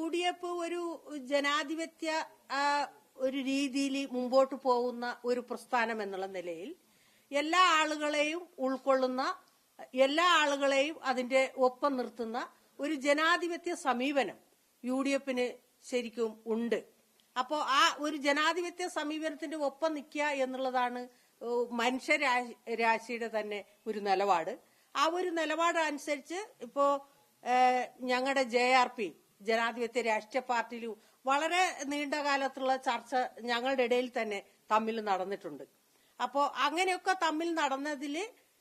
UDF ഒരു ജനാധിപത്യ ഒരു രീതിയിൽ മുമ്പോട്ട് പോകുന്ന ഒരു പ്രസ്ഥാനം എന്നുള്ള നിലയിൽ എല്ലാ ആളുകളെയും ഉൾക്കൊള്ളുന്ന, എല്ലാ ആളുകളെയും അതിന്റെ ഒപ്പം നിർത്തുന്ന ഒരു ജനാധിപത്യ സമീപനം UDFന് ശരിക്കും ഉണ്ട്. അപ്പോ ആ ഒരു ജനാധിപത്യ സമീപനത്തിന്റെ ഒപ്പം നിൽക്കുക എന്നുള്ളതാണ് മനുഷ്യരാശിയുടെ തന്നെ ഒരു നിലപാട്. ആ ഒരു നിലപാട് അനുസരിച്ച് ഇപ്പോ ഞങ്ങളുടെ JRP ജനാധിപത്യ രാഷ്ട്രീയ പാർട്ടിയിലും വളരെ നീണ്ടകാലത്തുള്ള ചർച്ച ഞങ്ങളുടെ ഇടയിൽ തന്നെ തമ്മിൽ നടന്നിട്ടുണ്ട്. അപ്പോ അങ്ങനെയൊക്കെ തമ്മിൽ നടന്നതിൽ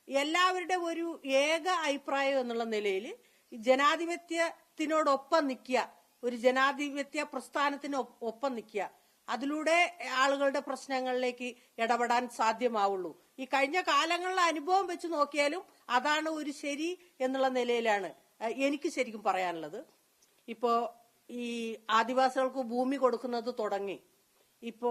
എല്ലാവരുടെ ഒരു ഏക അഭിപ്രായം എന്നുള്ള നിലയിൽ ജനാധിപത്യത്തിനോടൊപ്പം നിൽക്കുക, ഒരു ജനാധിപത്യ പ്രസ്ഥാനത്തിന് ഒപ്പം നിൽക്കുക, അതിലൂടെ ആളുകളുടെ പ്രശ്നങ്ങളിലേക്ക് ഇടപെടാൻ സാധ്യമാവുള്ളൂ. ഈ കഴിഞ്ഞ കാലങ്ങളിലെ അനുഭവം വെച്ച് നോക്കിയാലും അതാണ് ഒരു ശരി എന്നുള്ള നിലയിലാണ് എനിക്ക് ശരിക്കും പറയാനുള്ളത്. ഇപ്പോ ഈ ആദിവാസികൾക്ക് ഭൂമി കൊടുക്കുന്നത് തുടങ്ങി. ഇപ്പോ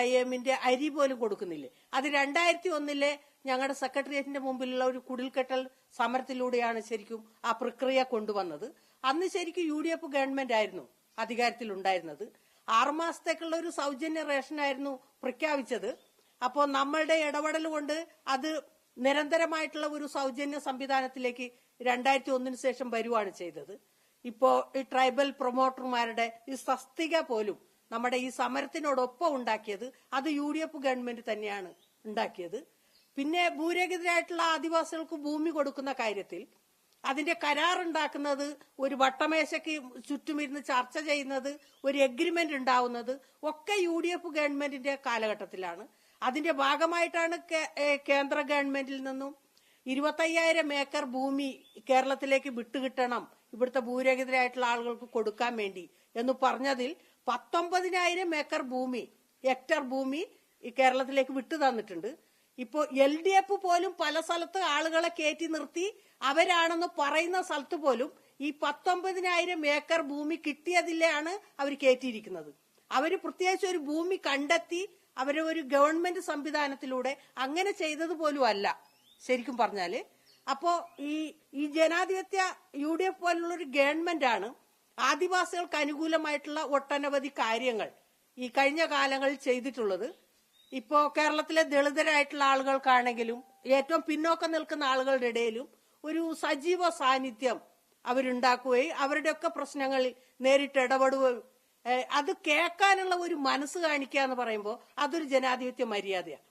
AMന്റെ അരി പോലും കൊടുക്കുന്നില്ലേ? അത് 2001 ഞങ്ങളുടെ സെക്രട്ടേറിയറ്റിന്റെ മുമ്പിലുള്ള ഒരു കുടിൽക്കെട്ടൽ സമരത്തിലൂടെയാണ് ശരിക്കും ആ പ്രക്രിയ കൊണ്ടുവന്നത്. അന്ന് ശരിക്കും UDF ഗവൺമെന്റ് ആയിരുന്നു അധികാരത്തിലുണ്ടായിരുന്നത്. 6 മാസത്തേക്കുള്ള ഒരു സൗജന്യ റേഷനായിരുന്നു പ്രഖ്യാപിച്ചത്. അപ്പോൾ നമ്മളുടെ ഇടപെടൽ കൊണ്ട് അത് നിരന്തരമായിട്ടുള്ള ഒരു സൗജന്യ സംവിധാനത്തിലേക്ക് 2001 ശേഷം വരുവാണ് ചെയ്തത്. ഇപ്പോ ഈ ട്രൈബൽ പ്രൊമോട്ടർമാരുടെ ഈ തസ്തിക പോലും നമ്മുടെ ഈ സമരത്തിനോടൊപ്പം ഉണ്ടാക്കിയത് അത് UDF ഗവൺമെന്റ് തന്നെയാണ് ഉണ്ടാക്കിയത്. പിന്നെ ഭൂരഹിതരായിട്ടുള്ള ആദിവാസികൾക്ക് ഭൂമി കൊടുക്കുന്ന കാര്യത്തിൽ അതിന്റെ കരാറുണ്ടാക്കുന്നത്, ഒരു വട്ടമേശയ്ക്ക് ചുറ്റുമിരുന്ന് ചർച്ച ചെയ്യുന്നത്, ഒരു എഗ്രിമെന്റ് ഉണ്ടാവുന്നത് ഒക്കെ UDF ഗവൺമെന്റിന്റെ കാലഘട്ടത്തിലാണ്. അതിന്റെ ഭാഗമായിട്ടാണ് കേന്ദ്ര ഗവൺമെന്റിൽ നിന്നും 25,000 ഏക്കർ ഭൂമി കേരളത്തിലേക്ക് വിട്ടുകിട്ടണം ഇവിടുത്തെ ഭൂരഹിതരായിട്ടുള്ള ആളുകൾക്ക് കൊടുക്കാൻ വേണ്ടി എന്ന് പറഞ്ഞതിൽ 19,000 ഏക്കർ ഭൂമി, ഹെക്ടർ ഭൂമി കേരളത്തിലേക്ക് വിട്ടു തന്നിട്ടുണ്ട്. ഇപ്പോ LDF പോലും പല സ്ഥലത്ത് ആളുകളെ കയറ്റി നിർത്തി അവരാണെന്ന് പറയുന്ന സ്ഥലത്ത് പോലും ഈ 19,000 ഏക്കർ ഭൂമി കിട്ടിയതിലാണ് അവർ കയറ്റിയിരിക്കുന്നത്. അവര് പ്രത്യേകിച്ച് ഒരു ഭൂമി കണ്ടെത്തി അവരെ ഒരു ഗവൺമെന്റ് സംവിധാനത്തിലൂടെ അങ്ങനെ ചെയ്തത് പോലും അല്ല ശരിക്കും പറഞ്ഞാല്. അപ്പോ ഈ ജനാധിപത്യ UDF പോലുള്ള ഒരു ഗവൺമെന്റ് ആണ് ആദിവാസികൾക്ക് അനുകൂലമായിട്ടുള്ള ഒട്ടനവധി കാര്യങ്ങൾ ഈ കഴിഞ്ഞ കാലങ്ങളിൽ ചെയ്തിട്ടുള്ളത്. ഇപ്പോ കേരളത്തിലെ ദളിതരായിട്ടുള്ള ആളുകൾക്കാണെങ്കിലും ഏറ്റവും പിന്നോക്കം നിൽക്കുന്ന ആളുകളുടെ ഇടയിലും ഒരു സജീവ സാന്നിധ്യം അവരുണ്ടാക്കുകയും അവരുടെയൊക്കെ പ്രശ്നങ്ങളിൽ നേരിട്ട് ഇടപെടുകയും അത് കേൾക്കാനുള്ള ഒരു മനസ്സ് കാണിക്കുക എന്ന് പറയുമ്പോൾ അതൊരു ജനാധിപത്യ മര്യാദയാണ്.